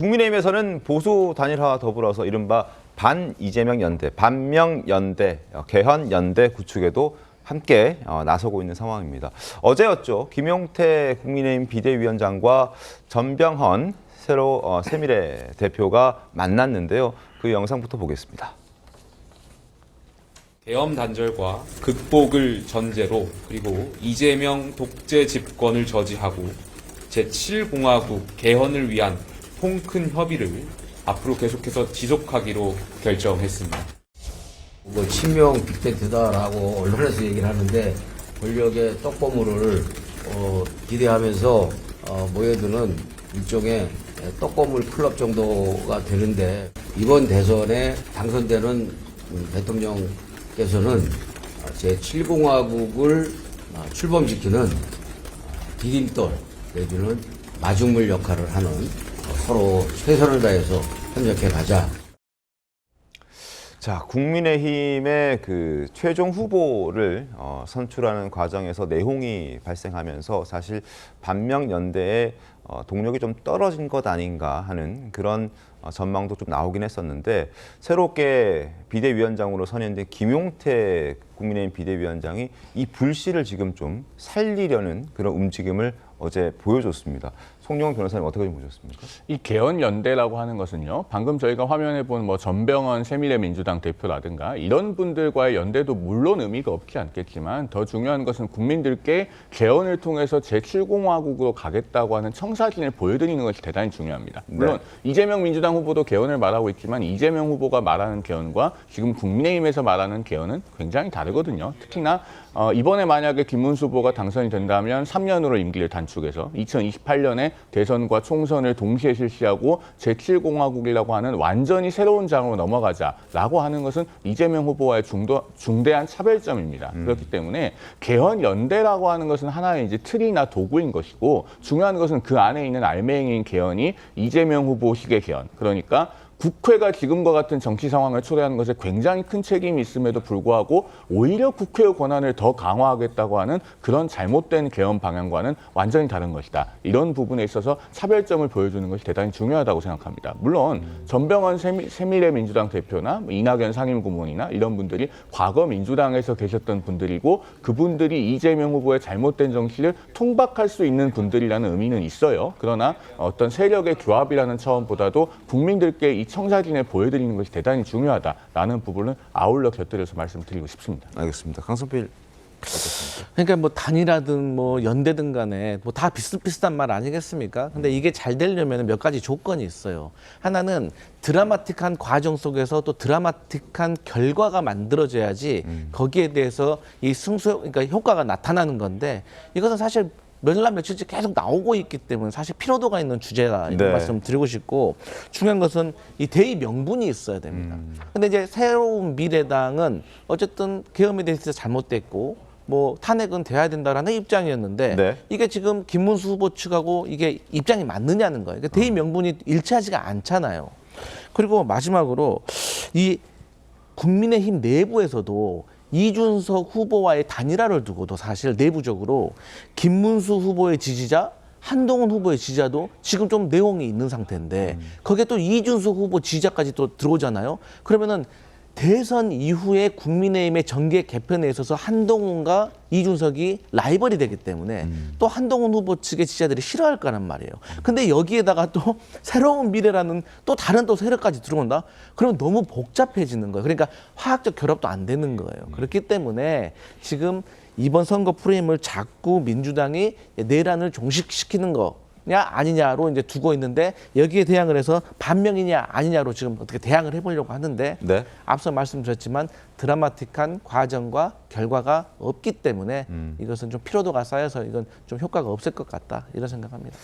국민의힘에서는 보수 단일화와 더불어서 이른바 반 이재명 연대, 반명 연대, 개헌 연대 구축에도 함께 나서고 있는 상황입니다. 어제였죠. 김용태 국민의힘 비대위원장과 전병헌 새미래 대표가 만났는데요. 그 영상부터 보겠습니다. 계엄 단절과 극복을 전제로 그리고 이재명 독재 집권을 저지하고 제7공화국 개헌을 위한 통큰 협의를 앞으로 계속해서 지속하기로 결정했습니다. 친명 빅텐트다라고 언론에서 얘기를 하는데 권력의 떡고물을 기대하면서 모여드는 일종의 떡고물 클럽 정도가 되는데 이번 대선에 당선되는 대통령께서는 제7공화국을 출범시키는 디딤돌 내지는 마중물 역할을 하는 서로 최선을 다해서 협력해 가자. 자, 국민의힘의 그 최종 후보를 선출하는 과정에서 내홍이 발생하면서 사실 반명연대의 동력이 좀 떨어진 것 아닌가 하는 그런 전망도 좀 나오긴 했었는데, 새롭게 비대위원장으로 선임된 김용태 국민의힘 비대위원장이 이 불씨를 지금 좀 살리려는 그런 움직임을 어제 보여줬습니다. 송영훈 변호사님 어떻게 좀 보셨습니까? 이 개헌연대라고 하는 것은요, 방금 저희가 화면에 본 전병헌 새미래민주당 대표라든가 이런 분들과의 연대도 물론 의미가 없지 않겠지만 더 중요한 것은 국민들께 개헌을 통해서 제7공화국으로 가겠다고 하는 청사진을 보여드리는 것이 대단히 중요합니다. 물론 네. 이재명 민주당 후보도 개헌을 말하고 있지만 이재명 후보가 말하는 개헌과 지금 국민의힘에서 말하는 개헌은 굉장히 다르거든요. 특히나 이번에 만약에 김문수 후보가 당선이 된다면 3년으로 임기를 단축해서 2028년에 대선과 총선을 동시에 실시하고 제7공화국이라고 하는 완전히 새로운 장으로 넘어가자라고 하는 것은 이재명 후보와의 중대한 차별점입니다. 그렇기 때문에 개헌연대라고 하는 것은 하나의 이제 틀이나 도구인 것이고, 중요한 것은 그 안에 있는 알맹이인 개헌이 이재명 후보식의 개헌, 그러니까 국회가 지금과 같은 정치 상황을 초래하는 것에 굉장히 큰 책임이 있음에도 불구하고 오히려 국회의 권한을 더 강화하겠다고 하는 그런 잘못된 개헌 방향과는 완전히 다른 것이다. 이런 부분에 있어서 차별점을 보여주는 것이 대단히 중요하다고 생각합니다. 물론 전병헌 새미래 민주당 대표나 이낙연 상임고문이나 이런 분들이 과거 민주당에서 계셨던 분들이고 그분들이 이재명 후보의 잘못된 정치를 통박할 수 있는 분들이라는 의미는 있어요. 그러나 어떤 세력의 교합이라는 차원보다도 국민들께 이 청사진을 보여드리는 것이 대단히 중요하다라는 부분을 아울러 곁들여서 말씀드리고 싶습니다. 알겠습니다. 강성필 어떻습니까? 그러니까 뭐 단일화든 뭐 연대든 간에 뭐 다 비슷비슷한 말 아니겠습니까? 근데 이게 잘 되려면 몇 가지 조건이 있어요. 하나는 드라마틱한 과정 속에서 또 드라마틱한 결과가 만들어져야지 거기에 대해서 이 그러니까 효과가 나타나는 건데, 이것은 사실 몇날 며칠째 계속 나오고 있기 때문에 사실 피로도가 있는 주제다, 이런 네. 말씀 드리고 싶고, 중요한 것은 이 대의 명분이 있어야 됩니다. 근데 이제 새로운 미래당은 어쨌든 계엄에 대해서 잘못됐고 뭐 탄핵은 돼야 된다라는 입장이었는데 네. 이게 지금 김문수 후보 측하고 이게 입장이 맞느냐는 거예요. 그러니까 대의 명분이 일치하지가 않잖아요. 그리고 마지막으로 이 국민의힘 내부에서도 이준석 후보와의 단일화를 두고도 사실 내부적으로 김문수 후보의 지지자, 한동훈 후보의 지지자도 지금 좀 내용이 있는 상태인데 거기에 또 이준석 후보 지지자까지 또 들어오잖아요. 그러면은 대선 이후에 국민의힘의 정계 개편에 있어서 한동훈과 이준석이 라이벌이 되기 때문에 또 한동훈 후보 측의 지지자들이 싫어할 거란 말이에요. 근데 여기에다가 또 새로운 미래라는 또 다른 또 세력까지 들어온다? 그러면 너무 복잡해지는 거예요. 그러니까 화학적 결합도 안 되는 거예요. 그렇기 때문에 지금 이번 선거 프레임을 자꾸 민주당이 내란을 종식시키는 거 아니냐로 이제 두고 있는데, 여기에 대항을 해서 반명이냐 아니냐로 지금 어떻게 대항을 해보려고 하는데 네. 앞서 말씀드렸지만 드라마틱한 과정과 결과가 없기 때문에 이것은 좀 피로도가 쌓여서 이건 좀 효과가 없을 것 같다, 이런 생각합니다.